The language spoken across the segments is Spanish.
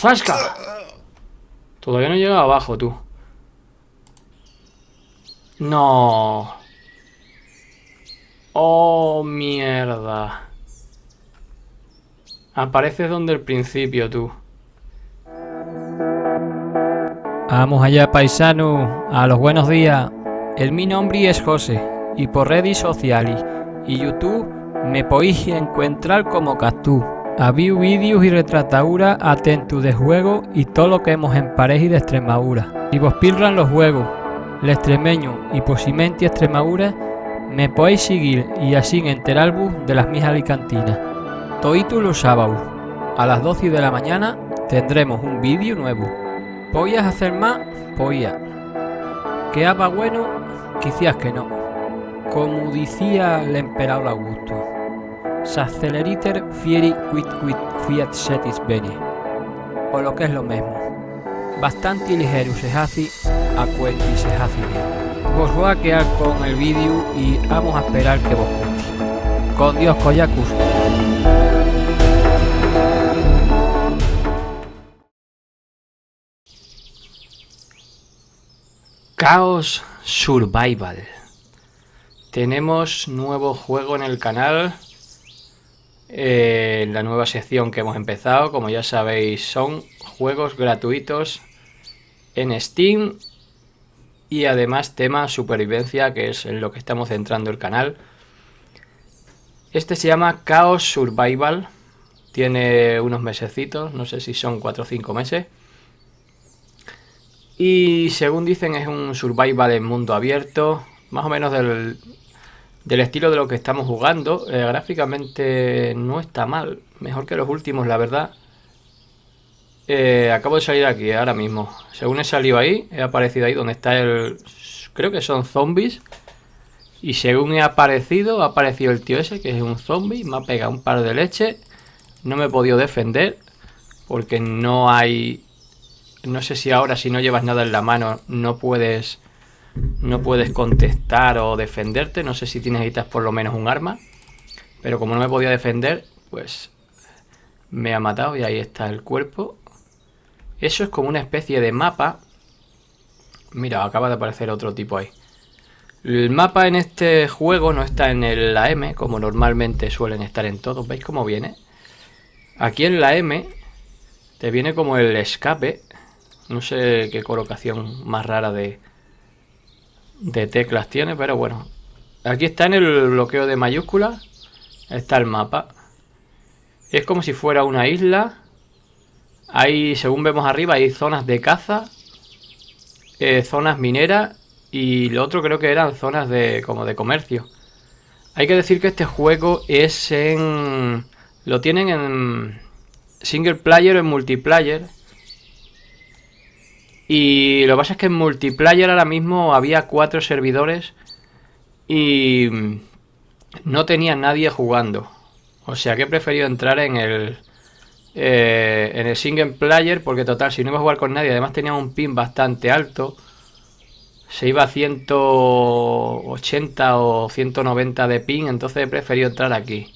¡Zasca! Todavía no he llegado abajo, tú. No. Oh, mierda. Apareces donde el principio, tú. Vamos allá, paisano, a los buenos días. Mi nombre es José y por redes sociales y YouTube me podéis encontrar como Cactus. Había vídeos y retrataduras atentos de juego y todo lo que hemos en pareja de Extremadura. Si vos pillan los juegos, el extremeño y posiblemente Extremadura, me podéis seguir y así enteraros de las mis alicantinas. Todos los sábados, a las 12 de la mañana, tendremos un vídeo nuevo. ¿Podías hacer más? Podía. ¿Quedaba bueno? Quizás que no. Como decía el emperador Augusto, S'acceleriter fieri quid fiat setis bene. O lo que es lo mismo, bastante ligero se hace a cuenti se hace bien. Os voy a quedar con el vídeo y vamos a esperar que vos guste. Con Dios, Koyakus. Chaos Survival. Tenemos nuevo juego en el canal. La nueva sección que hemos empezado, como ya sabéis, son juegos gratuitos en Steam y además tema supervivencia, que es en lo que estamos centrando el canal. Este se llama Chaos Survival. Tiene unos mesecitos, no sé si son 4 o 5 meses. Y según dicen es un survival en mundo abierto, más o menos del estilo de lo que estamos jugando. Gráficamente no está mal, mejor que los últimos, la verdad. Acabo de salir aquí ahora mismo. Según he salido ahí, he aparecido ahí donde está el... Creo que son zombies. Y según he aparecido, ha aparecido el tío ese, que es un zombie. Me ha pegado un par de leche. No me he podido defender, porque no hay... No sé si ahora, si no llevas nada en la mano, no puedes contestar o defenderte. No sé si necesitas por lo menos un arma. Pero como no me podía defender, pues me ha matado y ahí está el cuerpo. Eso es como una especie de mapa. Mira, acaba de aparecer otro tipo ahí. El mapa en este juego no está en la M, como normalmente suelen estar en todos. ¿Veis cómo viene? Aquí en la M te viene como el escape. No sé qué colocación más rara de teclas tiene, pero bueno. Aquí está en el bloqueo de mayúsculas. Está el mapa. Es como si fuera una isla. Hay, según vemos arriba, hay zonas de caza, zonas mineras y lo otro creo que eran zonas como de comercio. Hay que decir que este juego es lo tienen en single player o en multiplayer. Y lo que pasa es que en multiplayer ahora mismo había 4 servidores y no tenía nadie jugando. O sea que he preferido entrar en el single player, porque total, si no iba a jugar con nadie, además tenía un ping bastante alto. Se iba a 180 o 190 de ping, entonces he preferido entrar aquí.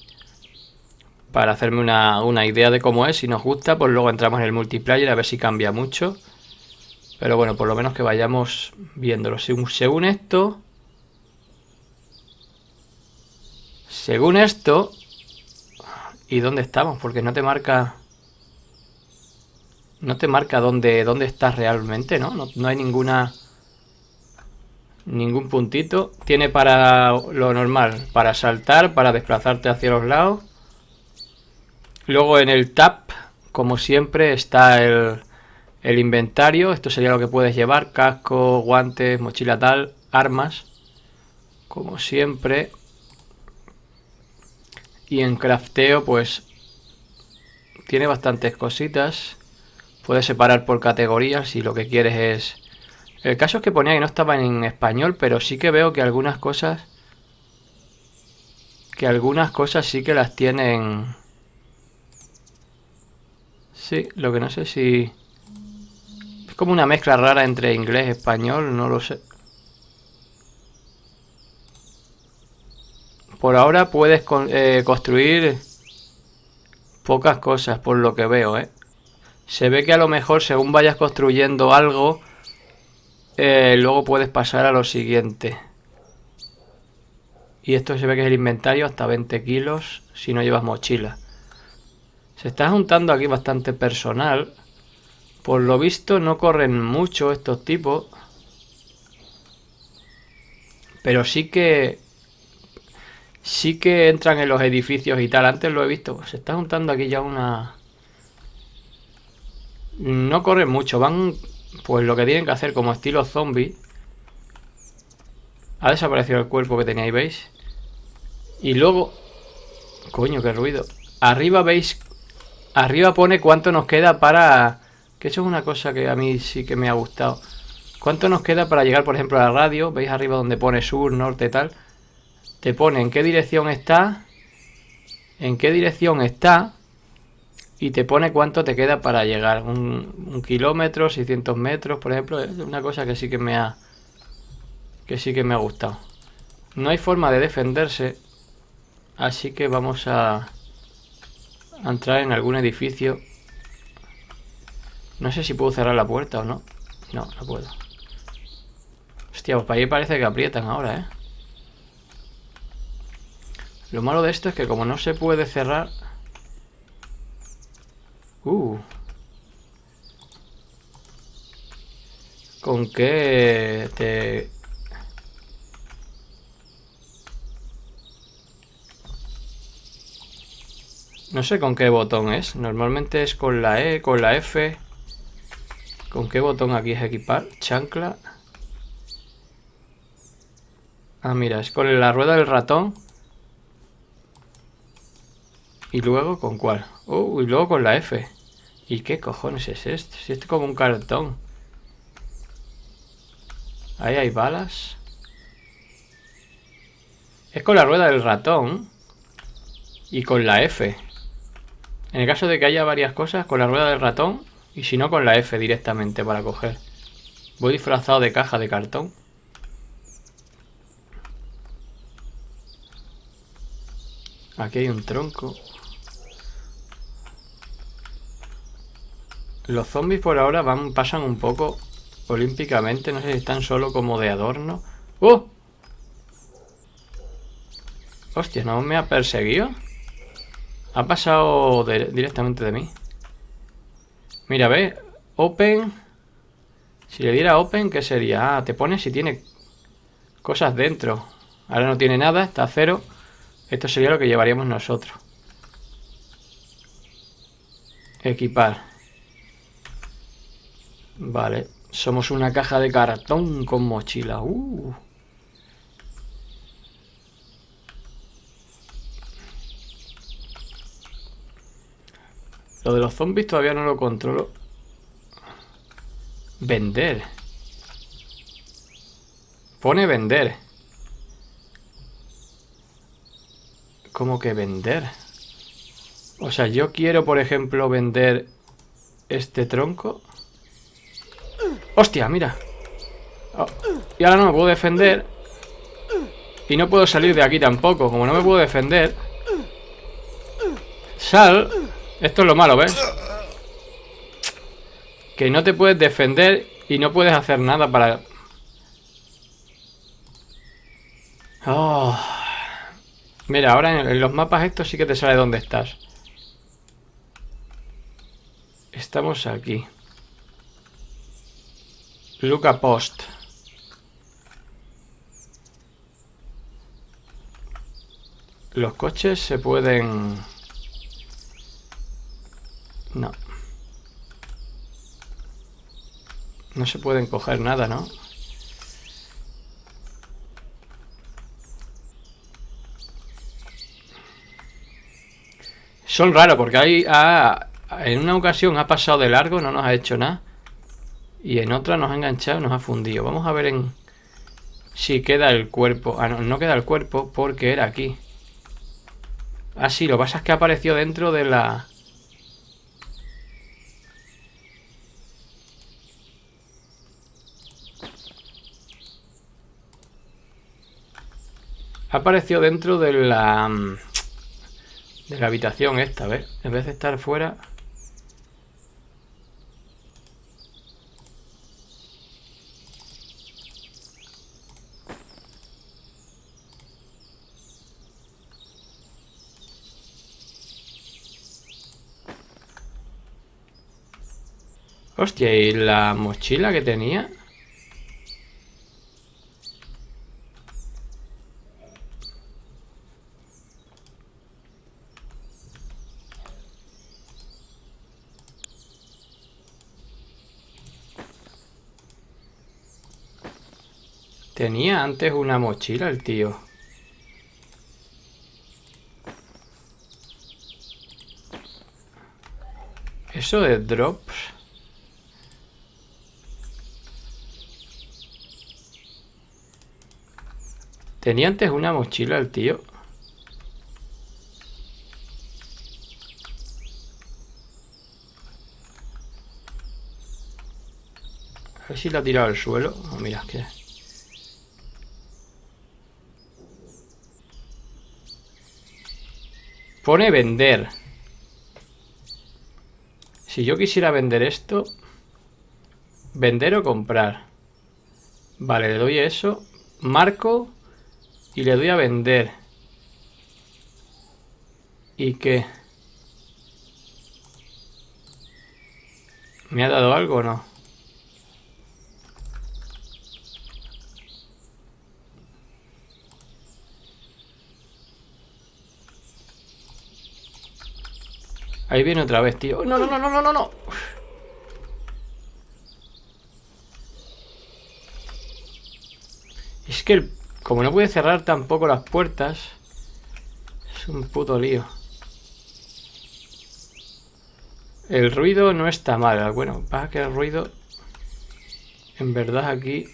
Para hacerme una idea de cómo es. Si nos gusta, pues luego entramos en el multiplayer a ver si cambia mucho. Pero bueno, por lo menos que vayamos viéndolo. Según esto... ¿Y dónde estamos? Porque no te marca... No te marca dónde estás realmente, ¿no? No hay ningún puntito. Tiene para lo normal, para saltar, para desplazarte hacia los lados. Luego en el tab, como siempre, está el inventario. Esto sería lo que puedes llevar: casco, guantes, mochila tal, armas, como siempre. Y en crafteo pues tiene bastantes cositas. Puedes separar por categorías si lo que quieres es... El caso es que ponía que no estaba en español, pero sí que veo que algunas cosas sí que las tienen. Sí, lo que no sé si... Es como una mezcla rara entre inglés y español, no lo sé. Por ahora puedes construir pocas cosas, por lo que veo, ¿eh? Se ve que a lo mejor según vayas construyendo algo, luego puedes pasar a lo siguiente. Y esto se ve que es el inventario hasta 20 kilos si no llevas mochila. Se está juntando aquí bastante personal. Por lo visto no corren mucho estos tipos. Pero sí que entran en los edificios y tal. Antes lo he visto. Se está juntando aquí ya una... No corren mucho. Van pues lo que tienen que hacer como estilo zombie. Ha desaparecido el cuerpo que tenía ahí, ¿veis? Y luego... Coño, qué ruido. Arriba veis... Arriba pone cuánto nos queda para... Que eso es una cosa que a mí sí que me ha gustado. ¿Cuánto nos queda para llegar, por ejemplo, a la radio? ¿Veis arriba donde pone sur, norte, tal? Te pone en qué dirección está. En qué dirección está. Y te pone cuánto te queda para llegar. Un kilómetro, 600 metros, por ejemplo. Es una cosa que sí que me ha... Que sí que me ha gustado. No hay forma de defenderse. Así que vamos a entrar en algún edificio. No sé si puedo cerrar la puerta o no. No, no puedo. Hostia, pues para ahí parece que aprietan ahora, ¿eh? Lo malo de esto es que como no se puede cerrar... ¿Con qué te...? No sé con qué botón es. Normalmente es con la E, con la F. ¿Con qué botón aquí es equipar? Chancla. Ah, mira, es con la rueda del ratón. ¿Y luego con cuál? Y luego con la F. ¿Y qué cojones es esto? Si esto es como un cartón. Ahí hay balas. Es con la rueda del ratón. Y con la F. En el caso de que haya varias cosas, con la rueda del ratón. Y si no, con la F directamente para coger. Voy disfrazado de caja de cartón. Aquí hay un tronco. Los zombies por ahora pasan un poco olímpicamente. No sé si están solo como de adorno. ¡Oh! Hostia, ¿no me ha perseguido? Ha pasado directamente de mí. Mira, ve. Open. Si le diera open, ¿qué sería? Ah, te pone si tiene cosas dentro. Ahora no tiene nada, está a 0. Esto sería lo que llevaríamos nosotros. Equipar. Vale. Somos una caja de cartón con mochila. Lo de los zombies todavía no lo controlo. Vender. Pone vender. ¿Cómo que vender? O sea, yo quiero, por ejemplo, vender este tronco. ¡Hostia, mira! Oh, y ahora no me puedo defender. Y no puedo salir de aquí tampoco. Como no me puedo defender. Sal. Esto es lo malo, ¿ves? Que no te puedes defender y no puedes hacer nada para... Oh. Mira, ahora en los mapas estos sí que te sale dónde estás. Estamos aquí. Luca Post. Los coches se pueden... No. No se pueden coger nada, ¿no? Son raros porque hay... en una ocasión ha pasado de largo, no nos ha hecho nada. Y en otra nos ha enganchado y nos ha fundido. Vamos a ver en... Si queda el cuerpo. Ah, no, no queda el cuerpo porque era aquí. Ah, sí, lo que pasa es que apareció dentro de la... Apareció dentro de la... De la habitación esta, ¿ves? En vez de estar fuera... Hostia, ¿y la mochila que tenía? Tenía antes una mochila el tío. Eso de drops. Tenía antes una mochila el tío. A ver si la ha tirado al suelo. Oh, mira, que... Pone vender. Si yo quisiera vender esto... Vender o comprar. Vale, le doy eso. Marco. Y le doy a vender. ¿Y qué? ¿Me ha dado algo o no? Ahí viene otra vez, tío. No, no, no, no, no, no, no. Es que como no puede cerrar tampoco las puertas, es un puto lío. El ruido no está mal. Bueno, pasa que el ruido... En verdad aquí...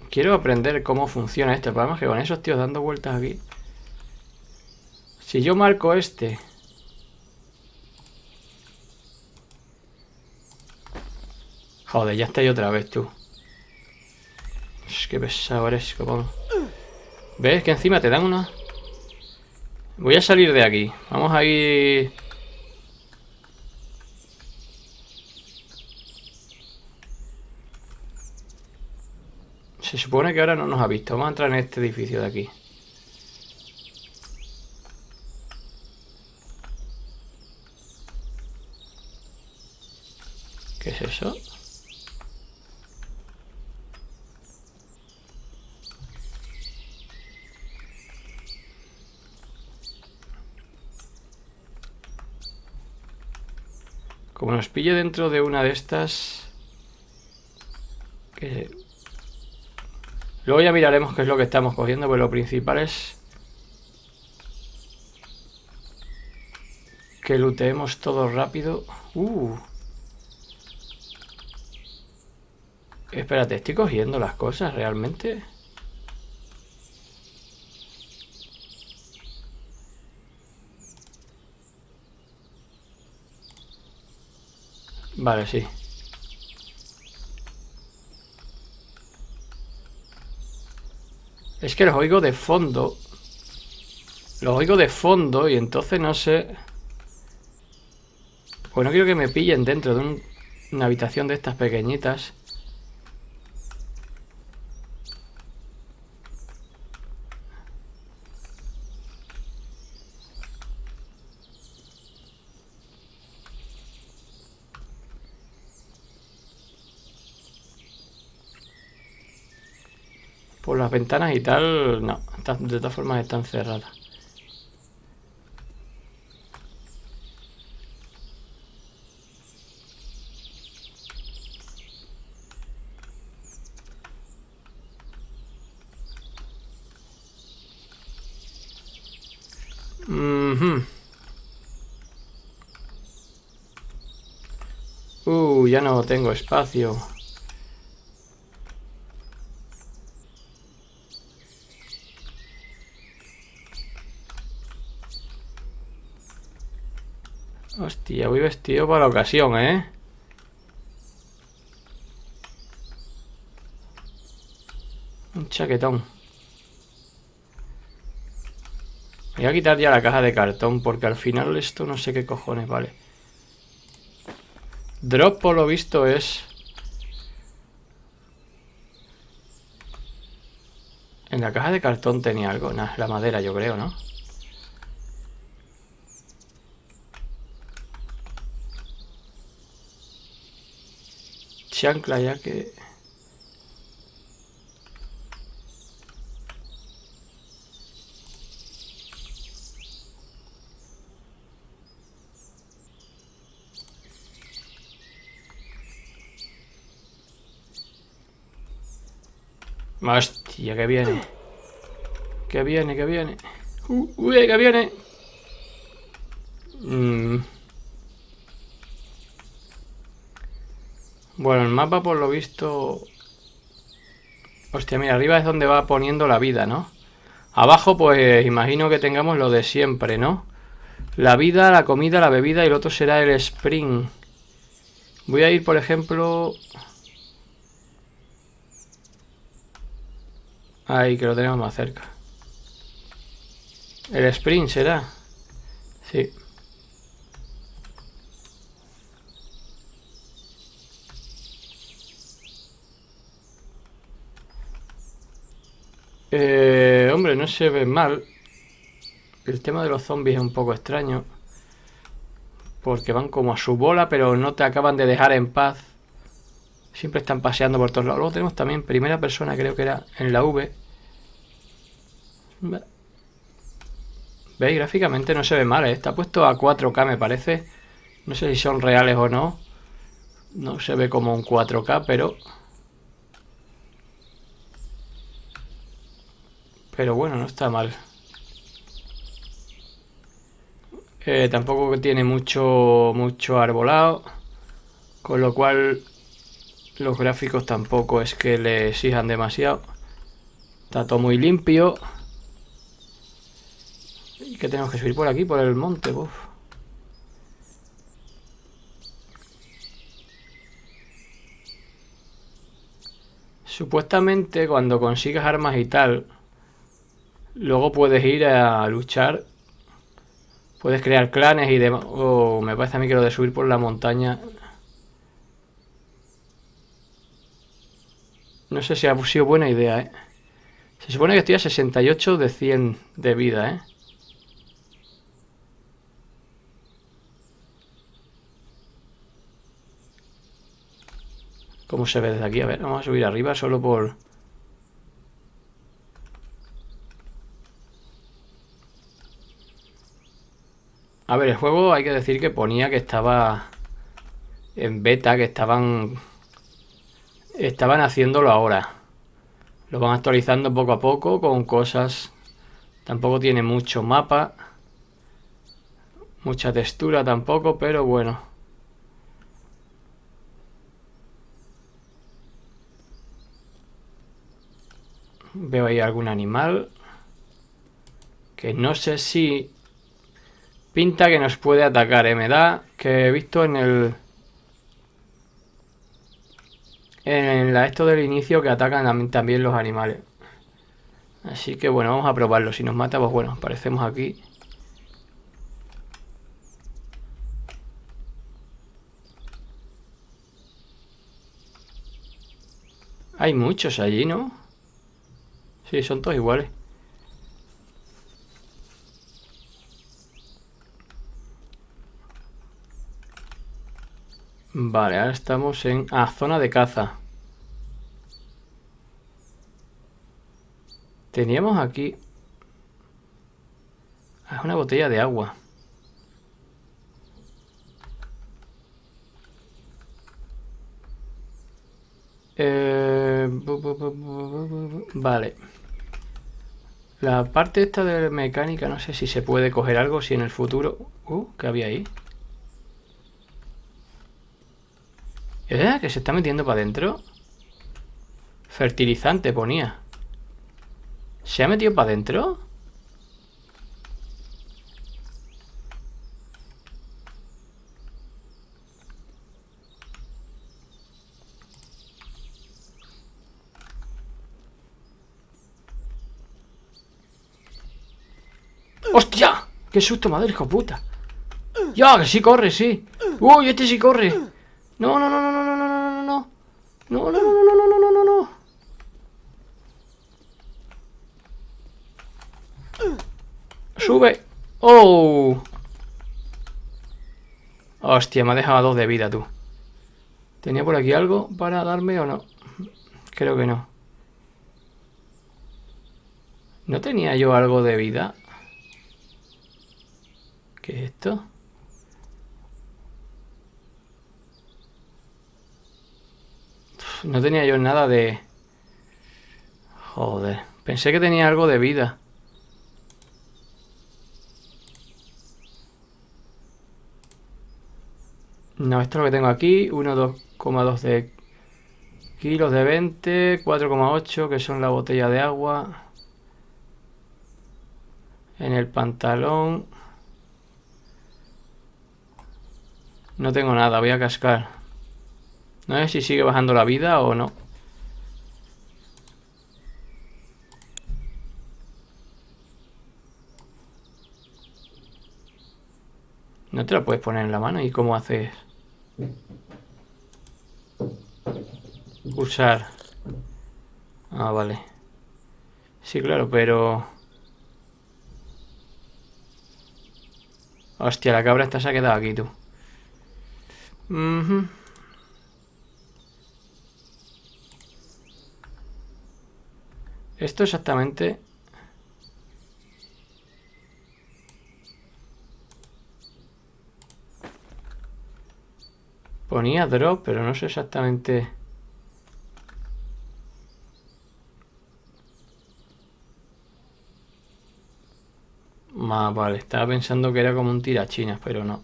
Quiero aprender cómo funciona esto. El problema es que con esos tíos dando vueltas aquí... Si yo marco este... Joder, ya está ahí otra vez, tú. Es que pesado eres, copón. ¿Ves? Que encima te dan una... Voy a salir de aquí. Vamos a ir... Se supone que ahora no nos ha visto. Vamos a entrar en este edificio de aquí. ¿Qué es eso? Como nos pille dentro de una de estas... Que... Luego ya miraremos qué es lo que estamos cogiendo, pero lo principal es... Que looteemos todo rápido. Espérate, ¿estoy cogiendo las cosas realmente? Vale, sí. Es que los oigo de fondo. Los oigo de fondo y entonces no sé... Pues no quiero que me pillen dentro de una habitación de estas pequeñitas. Por las ventanas y tal, no. De todas formas están cerradas. Ya no tengo espacio. Hostia, voy vestido para la ocasión, ¿eh? Un chaquetón. Voy a quitar ya la caja de cartón porque al final esto no sé qué cojones vale. Drop por lo visto es... En la caja de cartón tenía algo. Nah, la madera yo creo, ¿no? chancla ya que... Hostia, que viene. Que viene, que viene. Uy, que viene. Bueno, el mapa por lo visto... Hostia, mira, arriba es donde va poniendo la vida, ¿no? Abajo pues imagino que tengamos lo de siempre, ¿no? La vida, la comida, la bebida y el otro será el sprint. Voy a ir, por ejemplo... Ahí, que lo tenemos más cerca. El sprint será. Sí. Hombre, no se ve mal. El tema de los zombies es un poco extraño. Porque van como a su bola, pero no te acaban de dejar en paz. Siempre están paseando por todos lados. Luego tenemos también primera persona, creo que era en la V. ¿Veis? Gráficamente no se ve mal, ¿eh? Está puesto a 4K me parece. No sé si son reales o no. No se ve como un 4K, pero... Pero bueno, no está mal. Tampoco tiene mucho arbolado. Con lo cual los gráficos tampoco es que le exijan demasiado. Está todo muy limpio. ¿Y qué tenemos que subir por aquí? Por el monte. Uf. Supuestamente cuando consigas armas y tal, luego puedes ir a luchar. Puedes crear clanes y demás. Oh, me parece a mí que lo de subir por la montaña... No sé si ha sido buena idea, ¿eh? Se supone que estoy a 68 de 100 de vida, ¿eh? ¿Cómo se ve desde aquí? A ver, vamos a subir arriba solo por... A ver, el juego hay que decir que ponía que estaba en beta, que estaban haciéndolo ahora. Lo van actualizando poco a poco con cosas. Tampoco tiene mucho mapa, mucha textura tampoco, pero bueno. Veo ahí algún animal que no sé si pinta que nos puede atacar, ¿eh? Me da que he visto en esto del inicio que atacan también los animales. Así que bueno, vamos a probarlo. Si nos mata, pues bueno, aparecemos aquí. Hay muchos allí, ¿no? Sí, son todos iguales. Vale, ahora estamos en... Ah, zona de caza. Teníamos aquí... Es una botella de agua. Vale. La parte esta de mecánica, no sé si se puede coger algo, si en el futuro... ¿qué había ahí? ¿Que se está metiendo para adentro? Fertilizante ponía. ¿Se ha metido para adentro? ¡Hostia! ¡Qué susto, madre, hijo puta! ¡Ya, que sí corre, sí! ¡Uy, este sí corre! ¡No, no, no, no, no, no, no, no, no! ¡No, no, no, no, no, no, no, no, no! ¡Sube! ¡Oh! Hostia, me ha dejado 2 de vida, tú. ¿Tenía por aquí algo para darme o no? Creo que no. ¿No tenía yo algo de vida? ¿Qué es esto? No tenía yo nada de... Joder, pensé que tenía algo de vida. No, esto es lo que tengo aquí. 1,2,2 de kilos de 20, 4,8 que son la botella de agua. En el pantalón. No tengo nada, voy a cascar. No sé si sigue bajando la vida o no. No te la puedes poner en la mano. ¿Y cómo haces? Usar. Ah, vale. Sí, claro, pero... Hostia, la cabra esta se ha quedado aquí, tú. Ujú. Esto exactamente... Ponía drop, pero no sé exactamente... Vale, estaba pensando que era como un tirachinas, pero no.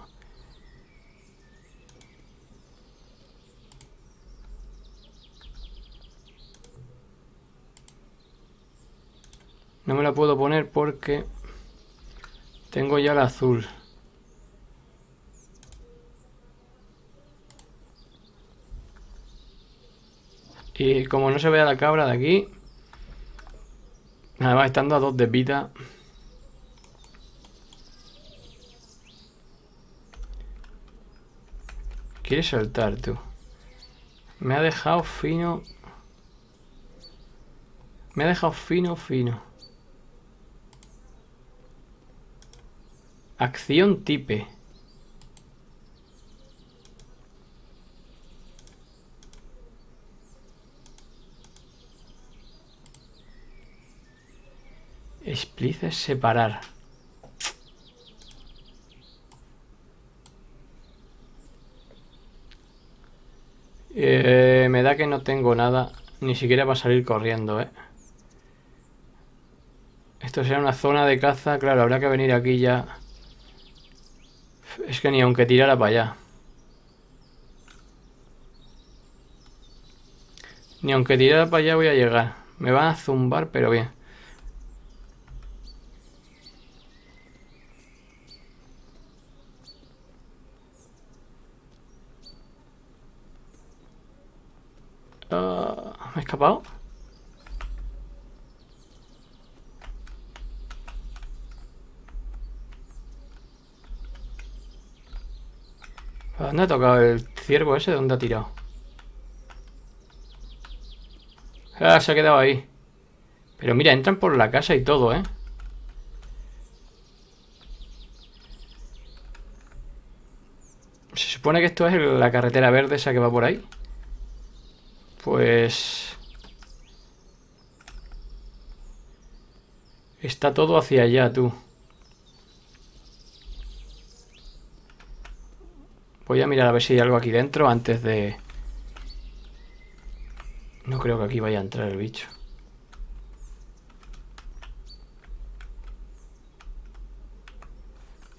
No me la puedo poner porque tengo ya la azul. Y como no se vea la cabra de aquí, además estando a 2 de vida, quiere saltar, tú. Me ha dejado fino. Me ha dejado fino, fino. Acción tipe. Splices separar. Me da que no tengo nada. Ni siquiera para salir corriendo, Esto será una zona de caza. Claro, habrá que venir aquí ya. Es que ni aunque tirara para allá. Ni aunque tirara para allá voy a llegar. Me van a zumbar, pero bien. ¿Me he escapado? ¿A dónde ha tocado el ciervo ese? ¿Dónde ha tirado? Ah, se ha quedado ahí. Pero mira, entran por la casa y todo, Se supone que esto es la carretera verde esa que va por ahí. Pues... Está todo hacia allá, tú. Voy a mirar a ver si hay algo aquí dentro antes de... No creo que aquí vaya a entrar el bicho.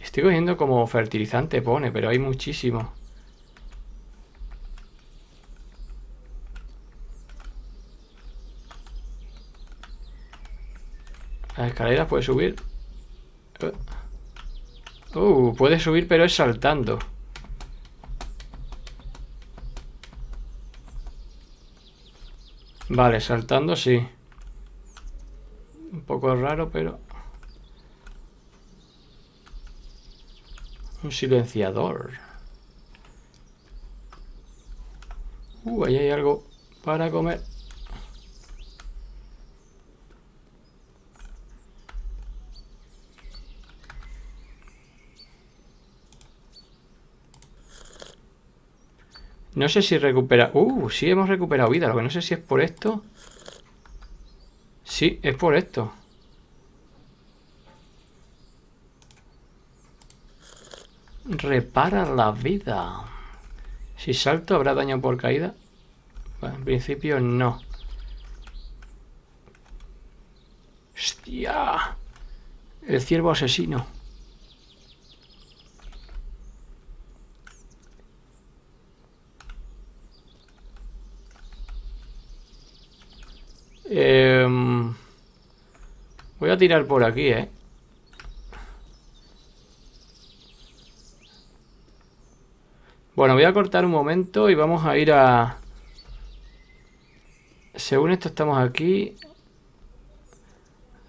Estoy cogiendo como fertilizante, pone, pero hay muchísimo. Las escaleras puede subir. Puede subir, pero es saltando. Vale, saltando sí. Un poco raro, pero... Un silenciador. Ahí hay algo para comer. No sé si recupera... sí hemos recuperado vida. Lo que no sé si es por esto. Sí, es por esto. Repara la vida. Si salto, ¿habrá daño por caída? Bueno, en principio no. ¡Hostia! El ciervo asesino. Voy a tirar por aquí, ¿eh? Bueno, voy a cortar un momento y vamos a ir a... Según esto estamos aquí.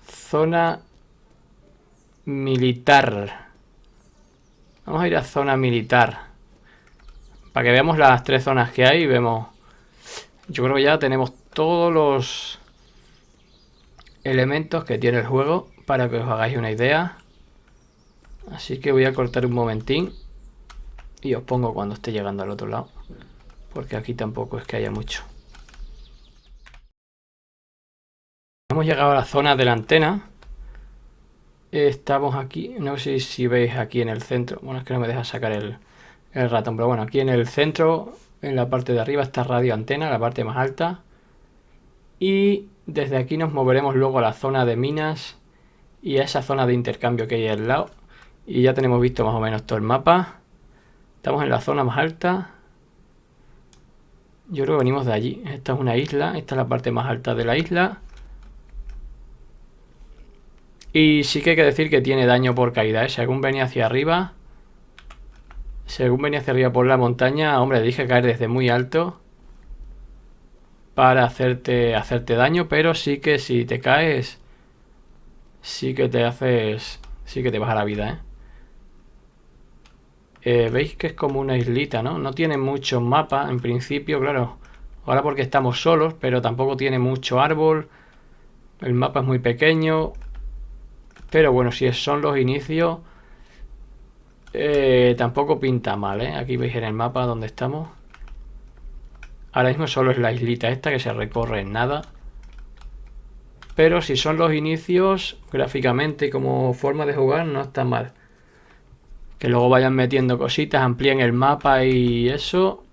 Zona militar. Vamos a ir a zona militar. Para que veamos las 3 zonas que hay. Vemos... Yo creo que ya tenemos todos los elementos que tiene el juego para que os hagáis una idea. Así que voy a cortar un momentín y os pongo cuando esté llegando al otro lado, porque aquí tampoco es que haya mucho. Hemos llegado a la zona de la antena. Estamos aquí, no sé si veis aquí en el centro. Bueno, es que no me deja sacar el ratón, pero bueno, aquí en el centro, en la parte de arriba está radio antena, la parte más alta. Y desde aquí nos moveremos luego a la zona de minas y a esa zona de intercambio que hay al lado. Y ya tenemos visto más o menos todo el mapa. Estamos en la zona más alta. Yo creo que venimos de allí. Esta es una isla. Esta es la parte más alta de la isla. Y sí que hay que decir que tiene daño por caída, ¿eh? Según venía hacia arriba por la montaña, hombre, dije caer desde muy alto para hacerte daño, pero sí que si te caes, sí que te baja la vida, ¿eh? Veis que es como una islita, ¿no? No tiene mucho mapa, en principio, claro. Ahora porque estamos solos, pero tampoco tiene mucho árbol. El mapa es muy pequeño. Pero bueno, si son los inicios, tampoco pinta mal, ¿eh? Aquí veis en el mapa donde estamos. Ahora mismo solo es la islita esta que se recorre en nada. Pero si son los inicios, gráficamente y como forma de jugar, no está mal. Que luego vayan metiendo cositas, amplíen el mapa y eso.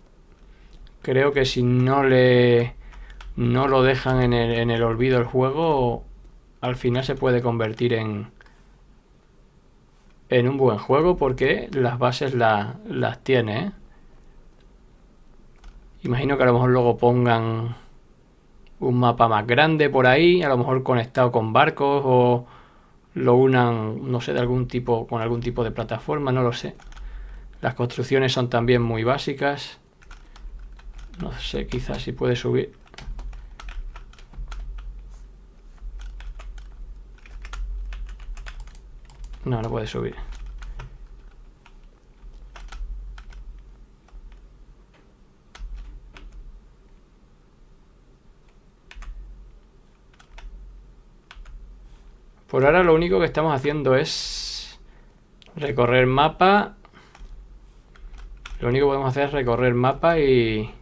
Creo que si no lo dejan en el olvido el juego, al final se puede convertir en un buen juego porque las bases las tiene, ¿eh? Imagino que a lo mejor luego pongan un mapa más grande por ahí, a lo mejor conectado con barcos o lo unan, no sé, de algún tipo, con algún tipo de plataforma, no lo sé. Las construcciones son también muy básicas. No sé, quizás si puede subir. No, no puede subir. Por ahora lo único que estamos haciendo es recorrer mapa. Lo único que podemos hacer es recorrer mapa y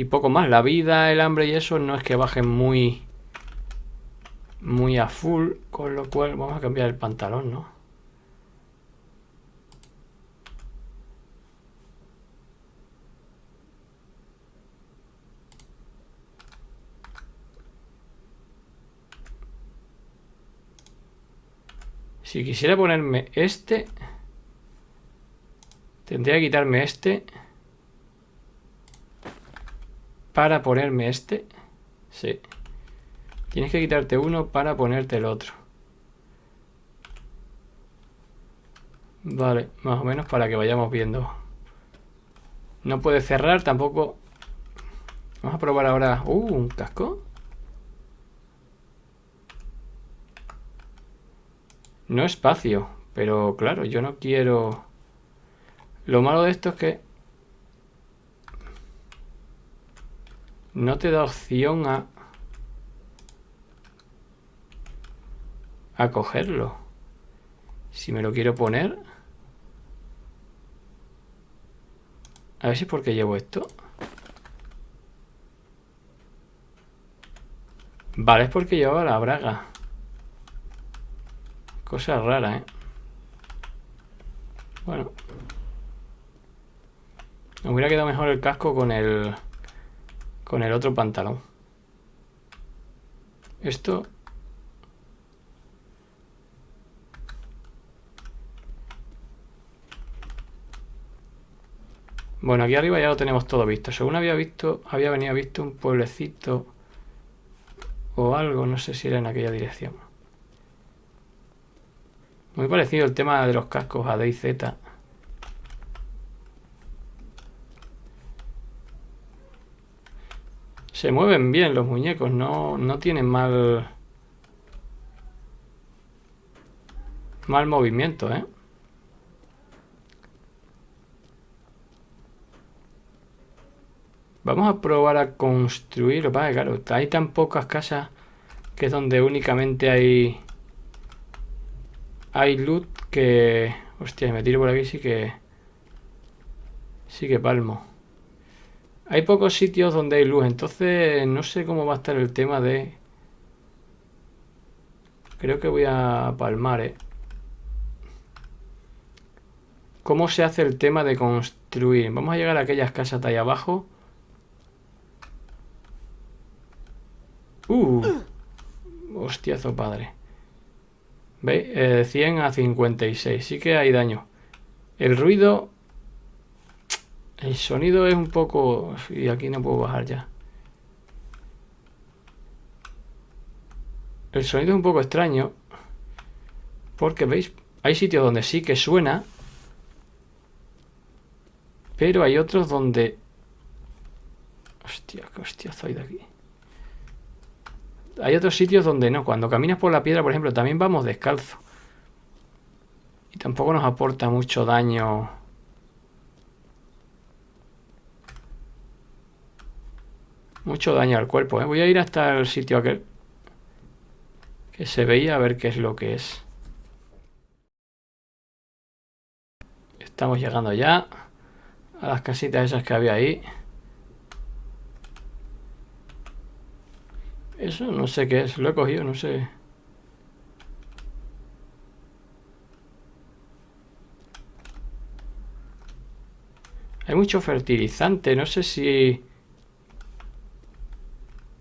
poco más. La vida, el hambre y eso no es que bajen muy a full, con lo cual vamos a cambiar el pantalón, ¿no? Si quisiera ponerme este, tendría que quitarme este para ponerme este. Sí. Tienes que quitarte uno para ponerte el otro. Vale, más o menos para que vayamos viendo. No puede cerrar tampoco. Vamos a probar ahora. Un casco. No espacio, pero claro, yo no quiero... Lo malo de esto es que no te da opción a cogerlo. Si me lo quiero poner... A ver si es porque llevo esto. Vale, es porque llevaba la braga. Cosa rara, ¿eh? Bueno. Me hubiera quedado mejor el casco con el otro pantalón. Esto... Bueno, aquí arriba ya lo tenemos todo visto. Según había venido visto un pueblecito o algo, no sé si era en aquella dirección. Muy parecido el tema de los cascos a DayZ. Se mueven bien los muñecos, no tienen mal movimiento, ¿eh? Vamos a probar a construir. Lo que pasa es que, claro, hay tan pocas casas que es donde únicamente hay loot que... Hostia, si me tiro por aquí sí que palmo. Hay pocos sitios donde hay luz, entonces no sé cómo va a estar el tema de... Creo que voy a palmar, ¿eh? ¿Cómo se hace el tema de construir? Vamos a llegar a aquellas casas de ahí abajo. Hostiazo padre. ¿Veis? 100 a 56. Sí que hay daño. El ruido... El sonido es un poco... Y aquí no puedo bajar ya. El sonido es un poco extraño. Porque, ¿veis? Hay sitios donde sí que suena. Pero hay otros donde... Hostia, qué hostiazo hay de aquí. Hay otros sitios donde no. Cuando caminas por la piedra, por ejemplo, también vamos descalzo. Y tampoco nos aporta mucho daño. Mucho daño al cuerpo, ¿eh? Voy a ir hasta el sitio aquel que se veía a ver qué es lo que es. Estamos llegando ya a las casitas esas que había ahí. Eso no sé qué es. Lo he cogido, no sé. Hay mucho fertilizante. No sé si...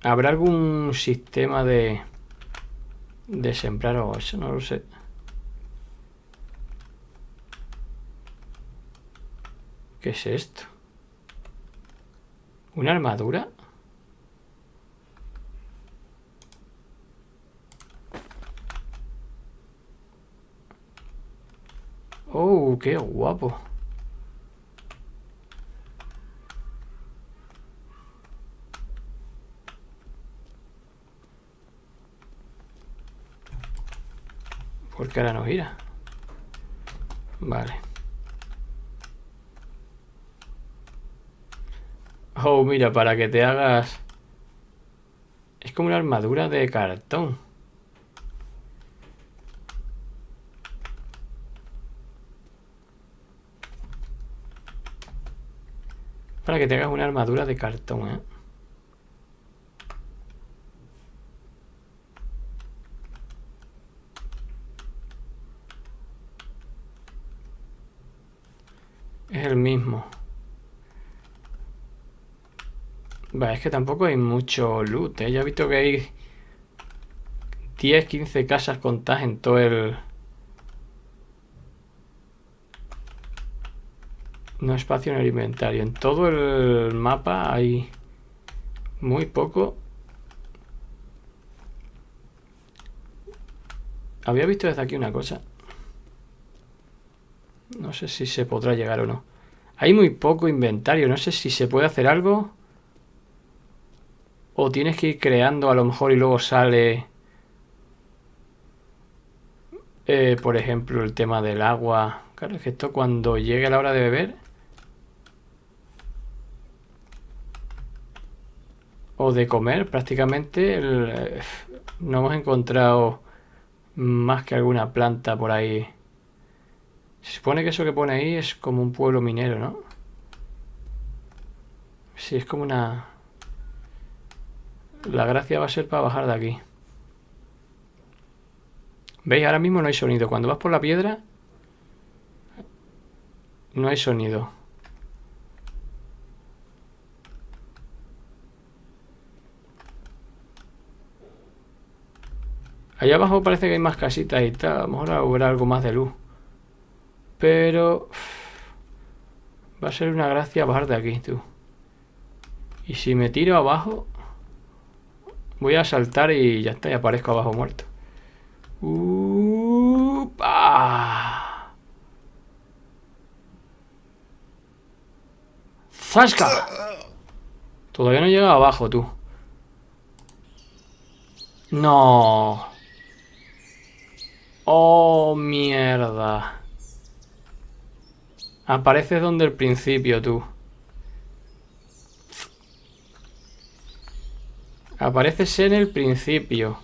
¿Habrá algún sistema de sembrar o eso? No lo sé. ¿Qué es esto? ¿Una armadura? ¡Oh, qué guapo! ¿Por qué ahora no gira? Vale. Oh, mira, para que te hagas... Es como una armadura de cartón. Para que te hagas una armadura de cartón, ¿eh? Es el mismo. Vale, es que tampoco hay mucho loot, ¿eh? Ya he visto que hay 10, 15 casas contadas en todo el... No espacio en el inventario. En todo el mapa hay muy poco. Había visto desde aquí una cosa. No sé si se podrá llegar o no. Hay muy poco inventario. No sé si se puede hacer algo. O tienes que ir creando a lo mejor y luego sale... por ejemplo, el tema del agua. Claro, es que esto cuando llegue la hora de beber... O de comer, prácticamente no hemos encontrado más que alguna planta por ahí. Se supone que eso que pone ahí es como un pueblo minero, ¿no? Sí, es como una... La gracia va a ser para bajar de aquí. ¿Veis? Ahora mismo no hay sonido. Cuando vas por la piedra, no hay sonido. Allá abajo parece que hay más casitas y tal. A lo mejor habrá algo más de luz. Pero... Va a ser una gracia bajar de aquí, tú. Y si me tiro abajo... Voy a saltar y ya está, y aparezco abajo muerto. ¡Ah! ¡Zasca! Todavía no he llegado abajo, tú. No. Oh, mierda. Apareces donde el principio, tú. Apareces en el principio.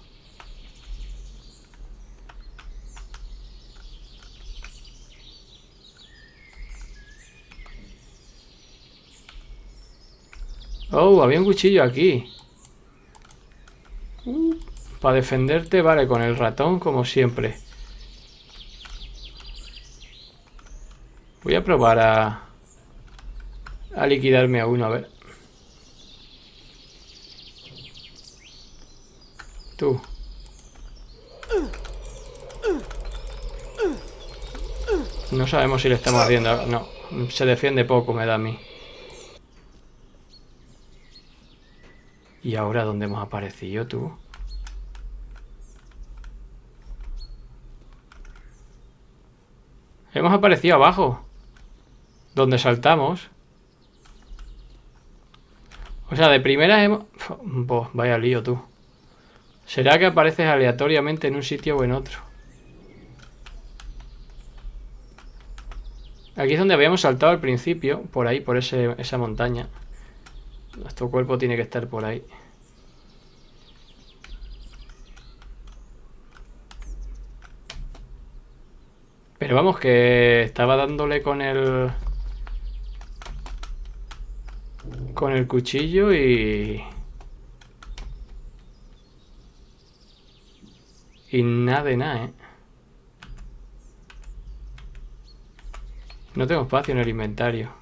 Oh, había un cuchillo aquí. Para defenderte, vale, con el ratón, como siempre. Voy a probar a liquidarme a uno, a ver. Tú. No sabemos si le estamos haciendo... No, se defiende poco, me da a mí. ¿Y ahora dónde hemos aparecido, tú? Hemos aparecido abajo. Donde saltamos. O sea, de primera hemos... Pues vaya lío, tú. ¿Será que apareces aleatoriamente en un sitio o en otro? Aquí es donde habíamos saltado al principio. Por ahí, por esa montaña. Nuestro cuerpo tiene que estar por ahí. Pero vamos, que estaba dándole con el... Con el cuchillo y... Y nada de nada, ¿eh? No tengo espacio en el inventario.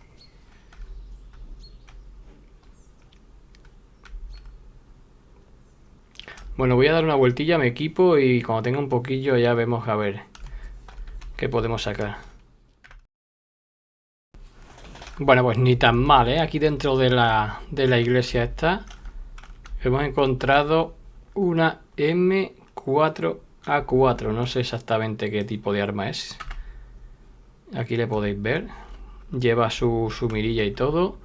Bueno, voy a dar una vueltilla, me equipo y cuando tenga un poquillo ya vemos a ver qué podemos sacar. Bueno, pues ni tan mal, ¿eh? Aquí dentro de la iglesia esta hemos encontrado una M4A4. No sé exactamente qué tipo de arma es. Aquí le podéis ver. Lleva su mirilla y todo.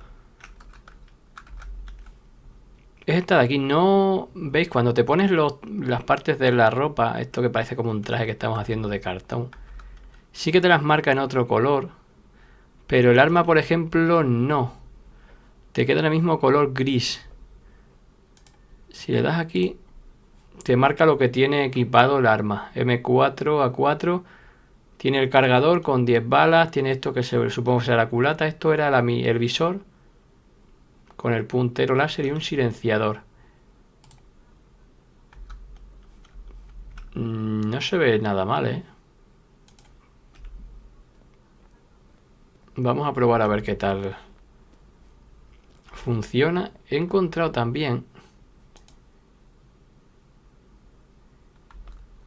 Es esta de aquí. No veis cuando te pones las partes de la ropa, esto que parece como un traje que estamos haciendo de cartón. Sí que te las marca en otro color, pero el arma, por ejemplo, no. Te queda en el mismo color gris. Si le das aquí, te marca lo que tiene equipado el arma. M4A4. Tiene el cargador con 10 balas. Tiene esto que supongo que será la culata. Esto era el visor con el puntero láser y un silenciador. No se ve nada mal, ¿eh? Vamos a probar a ver qué tal funciona. He encontrado también...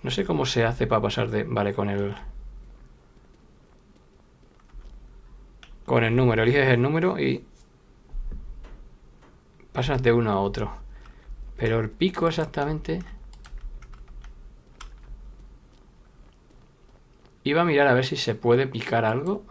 No sé cómo se hace para pasar de... Vale, con el número. Eliges el número y pasas de uno a otro. Pero el pico exactamente... Iba a mirar a ver si se puede picar algo.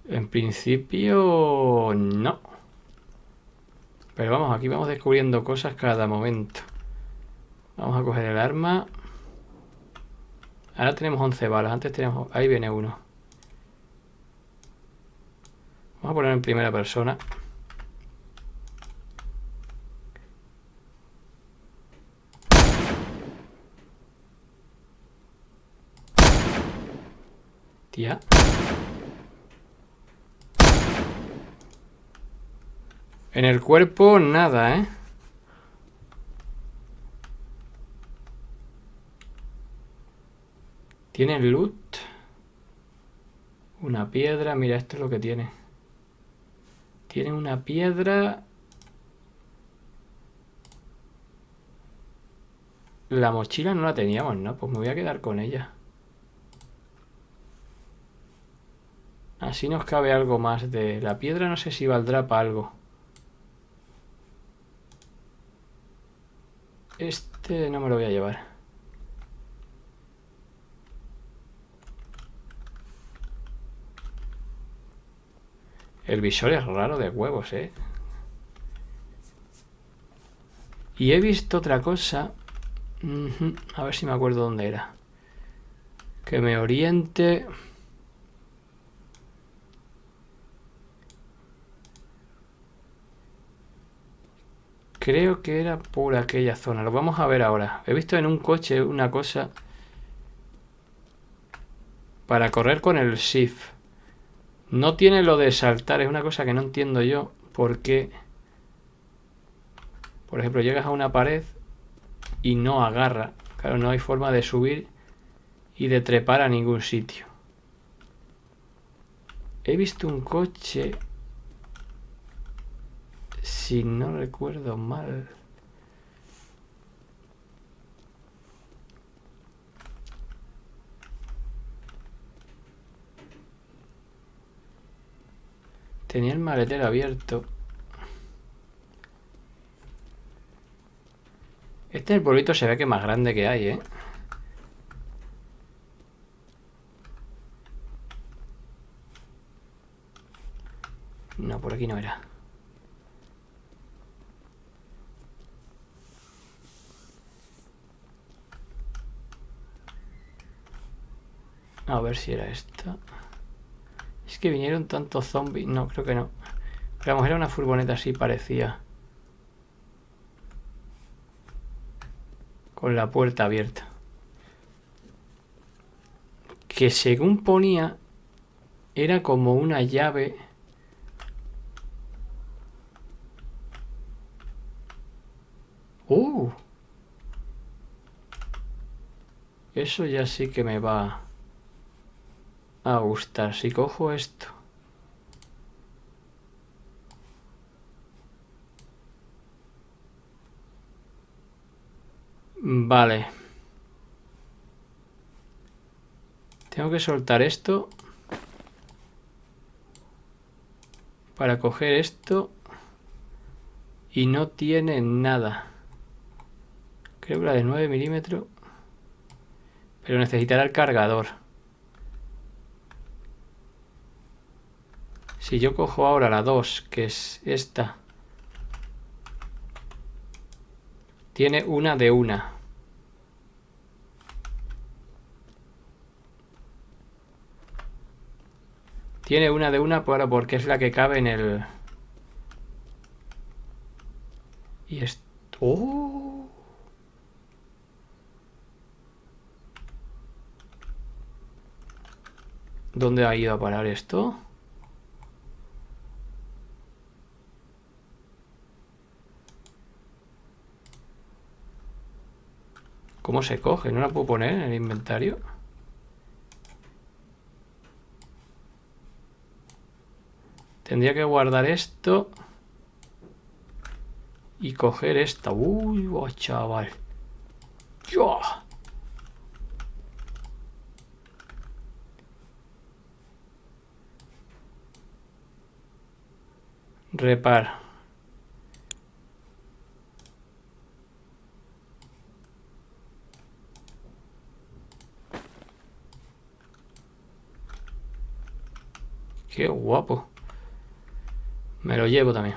En principio... no. Pero vamos, aquí vamos descubriendo cosas cada momento. Vamos a coger el arma. Ahora tenemos 11 balas. Antes teníamos... Ahí viene uno. Vamos a poner en primera persona. Hostia. En el cuerpo nada, ¿eh? ¿Tiene loot? Una piedra, mira, esto es lo que tiene. Tiene una piedra. La mochila no la teníamos, ¿no? Pues me voy a quedar con ella. Así nos cabe algo más de la piedra, no sé si valdrá para algo. Este no me lo voy a llevar. El visor es raro de huevos, ¿eh? Y he visto otra cosa. A ver si me acuerdo dónde era. Que me oriente. Creo que era por aquella zona. Lo vamos a ver ahora. He visto en un coche una cosa para correr con el shift. No tiene lo de saltar. Es una cosa que no entiendo yo. Porque, por ejemplo, llegas a una pared y no agarra. Claro, no hay forma de subir y de trepar a ningún sitio. He visto un coche, si no recuerdo mal. Tenía el maletero abierto. Este el pueblito se ve que es más grande que hay, ¿eh? No, por aquí no era. A ver si era esta. Es que vinieron tantos zombies. No, creo que no. Pero vamos, era una furgoneta así, parecía. Con la puerta abierta. Que según ponía, era como una llave. Eso ya sí que me va a gustar. Si cojo esto. Vale. Tengo que soltar esto para coger esto. Y no tiene nada. Creo que la de 9 milímetros. Pero necesitará el cargador. Si yo cojo ahora la 2, que es esta. Tiene una de una. Tiene una de una porque es la que cabe en el... Y esto... ¡Oh! ¿Dónde ha ido a parar esto? ¿Cómo se coge? ¿No la puedo poner en el inventario? Tendría que guardar esto y coger esta. Uy, oh, chaval. ¡Yo! Repar. Qué guapo. Me lo llevo también.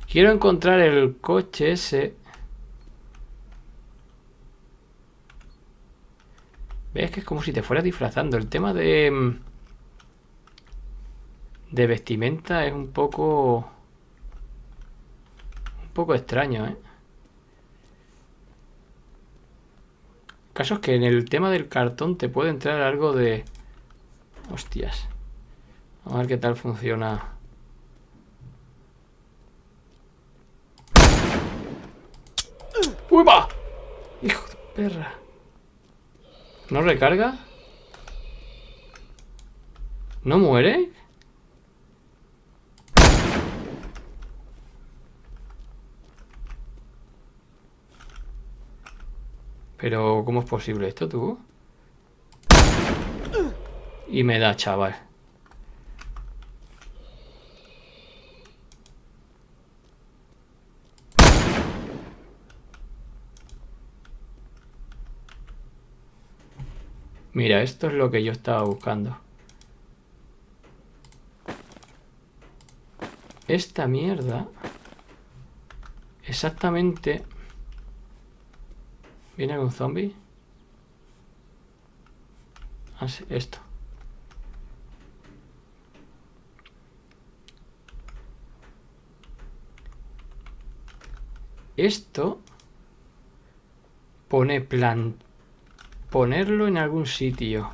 Quiero encontrar el coche ese. ¿Ves? Que es como si te fueras disfrazando. El tema de vestimenta es un poco extraño, ¿eh? caso es que en el tema del cartón te puede entrar algo de... Hostias. Vamos a ver qué tal funciona. ¡Uy, va! ¡Hijo de perra! ¿No recarga? ¿No muere? Pero, ¿cómo es posible esto, tú? Y me da, chaval. Mira, esto es lo que yo estaba buscando. Esta mierda... Exactamente... ¿Viene algún zombie? Ah, sí, esto. Esto... Pone ponerlo en algún sitio.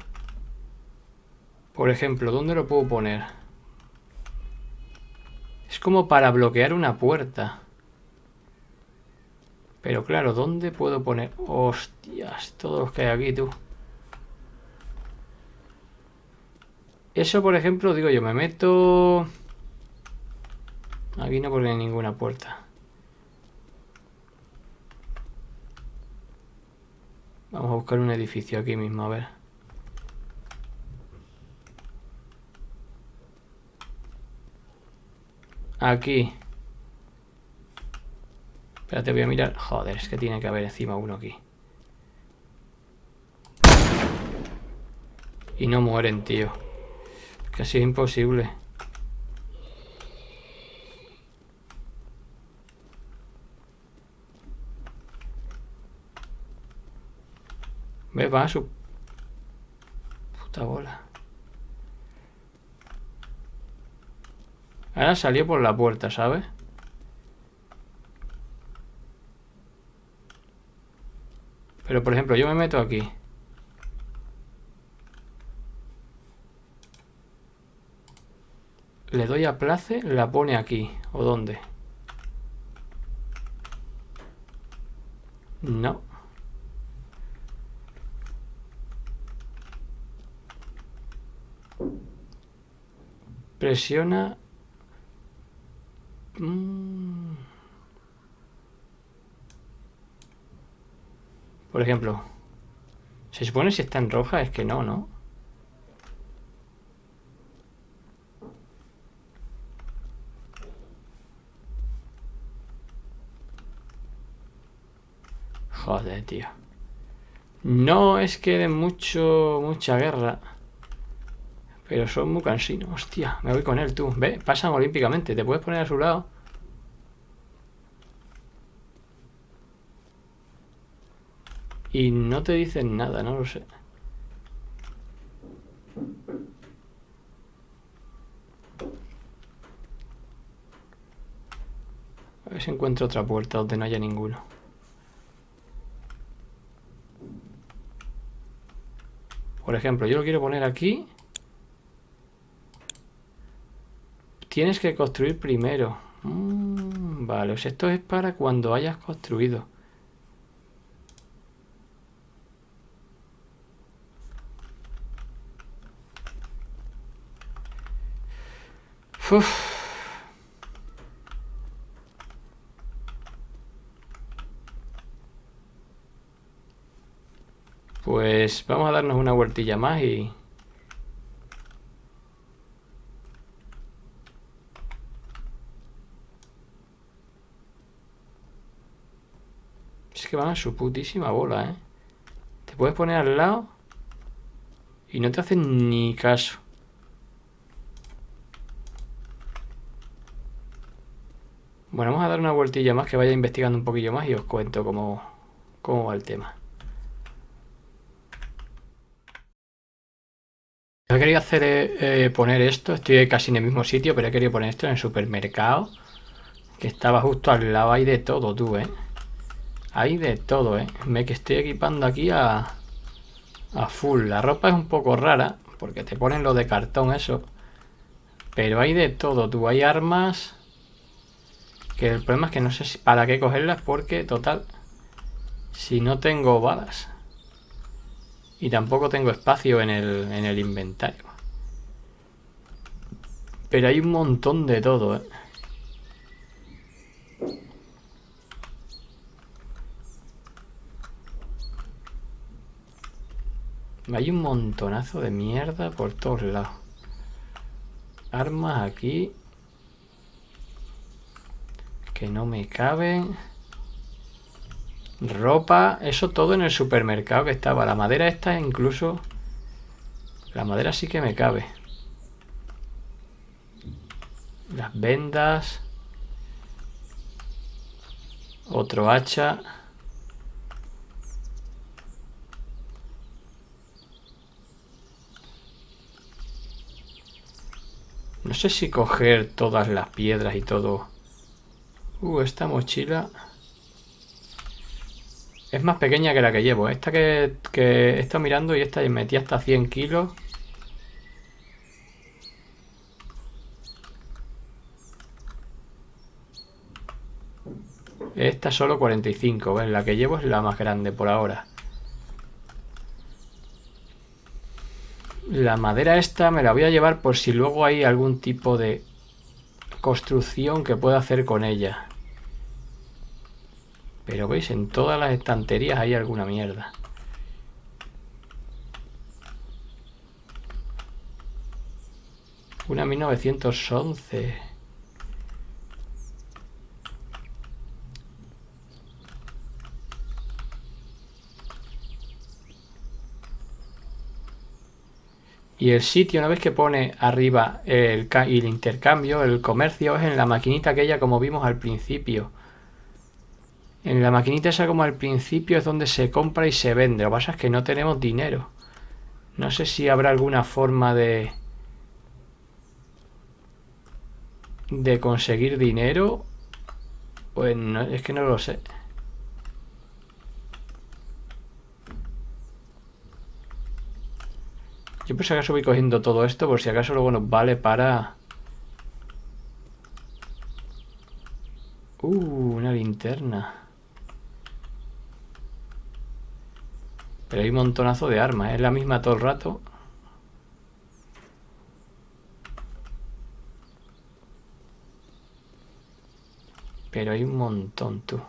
Por ejemplo, ¿dónde lo puedo poner? Es como para bloquear una puerta. Pero claro, ¿dónde puedo poner? Hostias, todos los que hay aquí, tú. Eso, por ejemplo, digo yo, me meto... Aquí no pone ninguna puerta. Vamos a buscar un edificio aquí mismo, a ver. Aquí. Espérate, voy a mirar. Joder, es que tiene que haber encima uno aquí. Y no mueren, tío. Casi es imposible. Ve, va a su puta bola. Ahora salió por la puerta, ¿sabes? Pero por ejemplo, yo me meto aquí. Le doy a place, la pone aquí. ¿O dónde? No. Presiona. Por ejemplo. Se supone si está en roja, es que no, ¿no? Joder, tío. No es que den mucha guerra. Pero son muy cansinos. Hostia, me voy con él, tú. Ve, pasan olímpicamente. Te puedes poner a su lado. Y no te dicen nada, no lo sé. A ver si encuentro otra puerta donde no haya ninguno. Por ejemplo, yo lo quiero poner aquí. Tienes que construir primero. Vale, pues esto es para cuando hayas construido. Uf. Pues vamos a darnos una vueltilla más y... Es que van a su putísima bola, ¿eh? Te puedes poner al lado y no te hacen ni caso. Bueno, vamos a dar una vueltilla más, que vaya investigando un poquillo más y os cuento cómo va el tema. Lo que he querido hacer es poner esto. Estoy casi en el mismo sitio, pero he querido poner esto en el supermercado, que estaba justo al lado ahí de todo, tú, ¿eh? Hay de todo, ¿eh? Me que estoy equipando aquí a full. La ropa es un poco rara, porque te ponen lo de cartón eso. Pero hay de todo, tú. Hay armas que el problema es que no sé si para qué cogerlas, porque, total, si no tengo balas. Y tampoco tengo espacio en el inventario. Pero hay un montón de todo, ¿eh? Hay un montonazo de mierda por todos lados. Armas aquí que no me caben. Ropa, eso todo en el supermercado que estaba. La madera esta incluso... La madera sí que me cabe. Las vendas. Otro hacha. No sé si coger todas las piedras y todo. Esta mochila es más pequeña que la que llevo. Esta que he estado mirando y esta metía hasta 100 kilos. Esta solo 45, ¿ves? La que llevo es la más grande por ahora. La madera esta me la voy a llevar por si luego hay algún tipo de construcción que pueda hacer con ella. Pero veis, en todas las estanterías hay alguna mierda. Una 1911. Y el sitio, ¿no ves que pone arriba el intercambio, el comercio? Es en la maquinita aquella como vimos al principio. En la maquinita esa como al principio es donde se compra y se vende. Lo que pasa es que no tenemos dinero. No sé si habrá alguna forma de conseguir dinero. Pues no, es que no lo sé. Yo por si acaso voy cogiendo todo esto, por si acaso luego nos vale para... una linterna. Pero hay un montonazo de armas, es la misma todo el rato. Pero hay un montón, tú.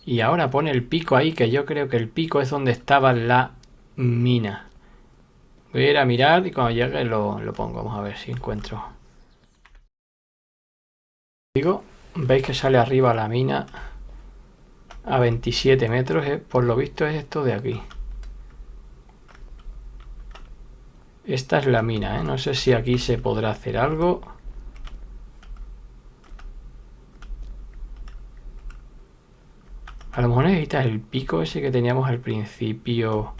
Y ahora pone el pico ahí, que yo creo que el pico es donde estaba la mina. Voy a ir a mirar y cuando llegue lo pongo. Vamos a ver si encuentro. Digo, veis que sale arriba la mina a 27 metros. Por lo visto es esto de aquí. Esta es la mina, ¿eh? No sé si aquí se podrá hacer algo. A lo mejor necesitas el pico ese que teníamos al principio.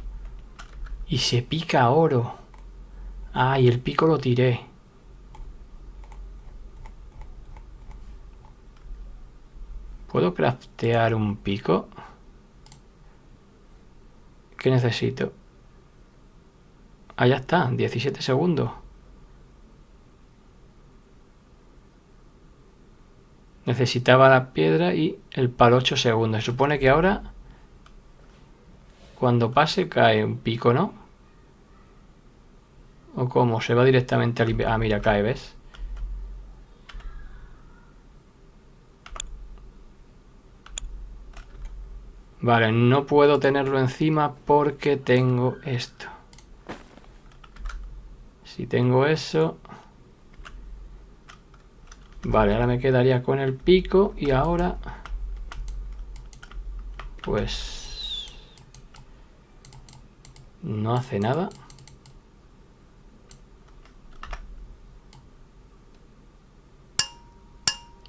Y se pica oro. Ah, y el pico lo tiré. ¿Puedo craftear un pico? ¿Qué necesito? Ah, ya está, 17 segundos. Necesitaba la piedra y el palo 8 segundos. Se supone que ahora, cuando pase, cae un pico, ¿no? ¿O cómo? Se va directamente al... Ah, mira, cae, ¿ves? Vale, no puedo tenerlo encima porque tengo esto. Si tengo eso... Vale, ahora me quedaría con el pico y ahora... Pues... No hace nada.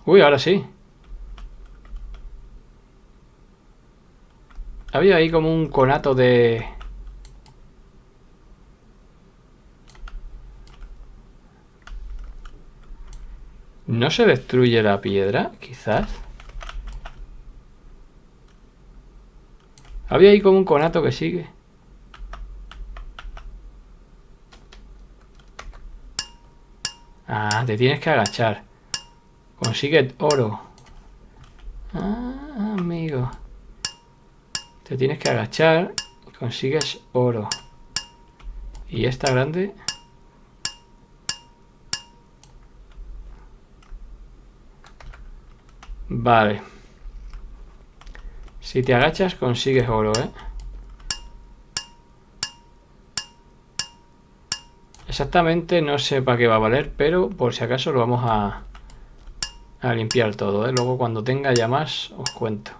Uy, ahora sí. Había ahí como un conato de... ¿No se destruye la piedra? Quizás. Había ahí como un conato que sigue. Ah, te tienes que agachar. Consigue oro. Ah, amigo. Te tienes que agachar y consigues oro. Y esta grande... Vale. Si te agachas consigues oro, ¿eh? Exactamente no sé para qué va a valer, pero por si acaso lo vamos a limpiar todo, ¿eh? Luego cuando tenga ya más os cuento.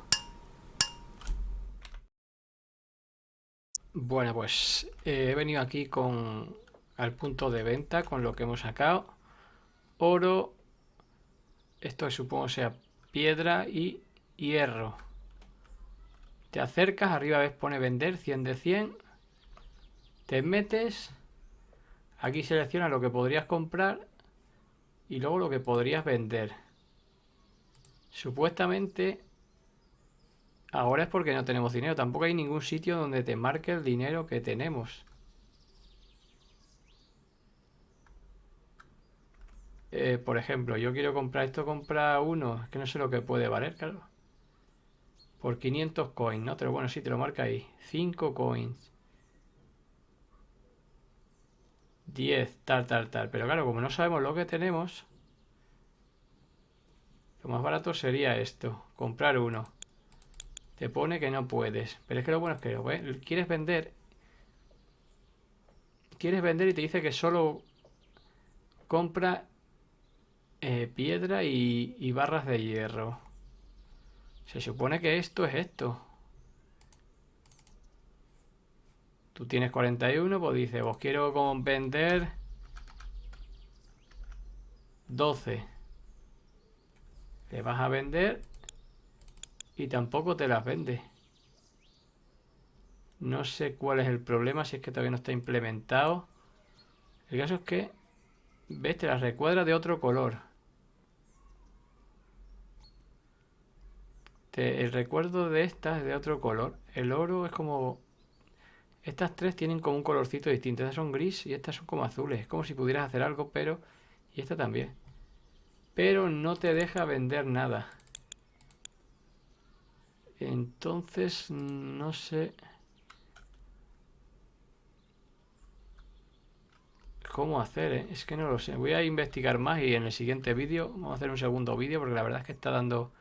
Bueno, pues he venido aquí al punto de venta con lo que hemos sacado. Oro, esto supongo sea piedra y hierro. Te acercas, arriba ves pone vender 100 de 100. Te metes, aquí selecciona lo que podrías comprar y luego lo que podrías vender. Supuestamente ahora es porque no tenemos dinero. Tampoco hay ningún sitio donde te marque el dinero que tenemos. Por ejemplo, yo quiero comprar esto, compra uno. Es que no sé lo que puede valer, claro. Por 500 coins, ¿no? Pero bueno, sí, te lo marca ahí. 5 coins. 10, tal. Pero claro, como no sabemos lo que tenemos, lo más barato sería esto. Comprar uno. Te pone que no puedes. Pero es que lo bueno es que quieres vender. Quieres vender y te dice que solo compra piedra y barras de hierro. Se supone que esto es esto. Tú tienes 41, pues dice, vos quiero vender 12. Le vas a vender y tampoco te las vende. No sé cuál es el problema, si es que todavía no está implementado. El caso es que, ves, te las recuadra de otro color. El recuerdo de estas es de otro color. El oro es como... Estas tres tienen como un colorcito distinto. Estas son gris y estas son como azules. Es como si pudieras hacer algo, pero... Y esta también. Pero no te deja vender nada. Entonces, no sé cómo hacer, ¿eh? Es que no lo sé. Voy a investigar más y en el siguiente vídeo vamos a hacer un segundo vídeo porque la verdad es que está dando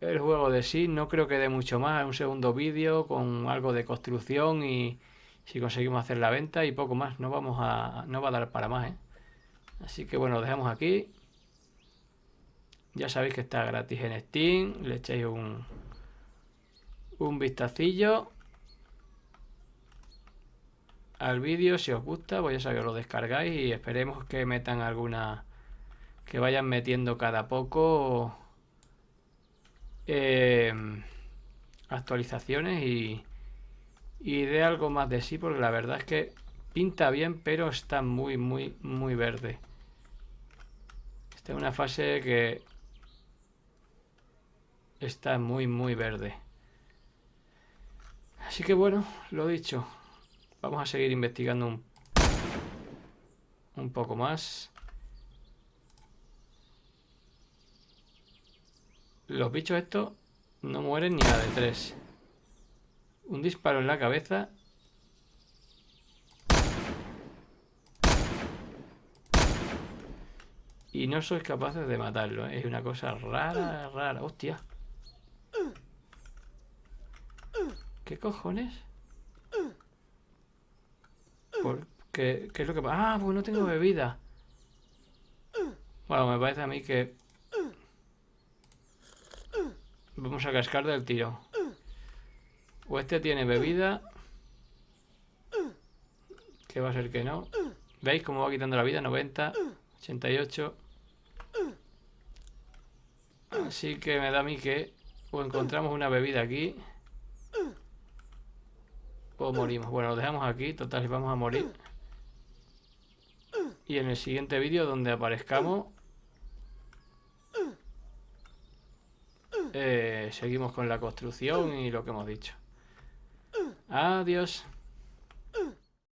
el juego de sí. No creo que dé mucho más. Un segundo vídeo con algo de construcción y si conseguimos hacer la venta y poco más. No va a dar para más, ¿eh? Así que bueno, lo dejamos aquí. Ya sabéis que está gratis en Steam. Le echáis un vistacillo al vídeo si os gusta, pues ya sabéis, lo descargáis y esperemos que metan alguna, que vayan metiendo cada poco actualizaciones y dé algo más de sí, porque la verdad es que pinta bien, pero está muy verde. Esta es una fase que está muy verde. Así que bueno, lo dicho, vamos a seguir investigando un poco más. Los bichos estos no mueren ni a de 3. Un disparo en la cabeza. Y no sois capaces de matarlo, ¿eh? Es una cosa rara. Hostia. ¿Qué cojones? ¿Qué es lo que pasa? Ah, pues no tengo bebida. Bueno, me parece a mí que... Vamos a cascar del tiro. O este tiene bebida. Que va a ser que no. ¿Veis cómo va quitando la vida? 90, 88. Así que me da a mí que... O encontramos una bebida aquí. o morimos. Bueno, lo dejamos aquí, total, vamos a morir. Y en el siguiente vídeo donde aparezcamos, seguimos con la construcción y lo que hemos dicho. Adiós.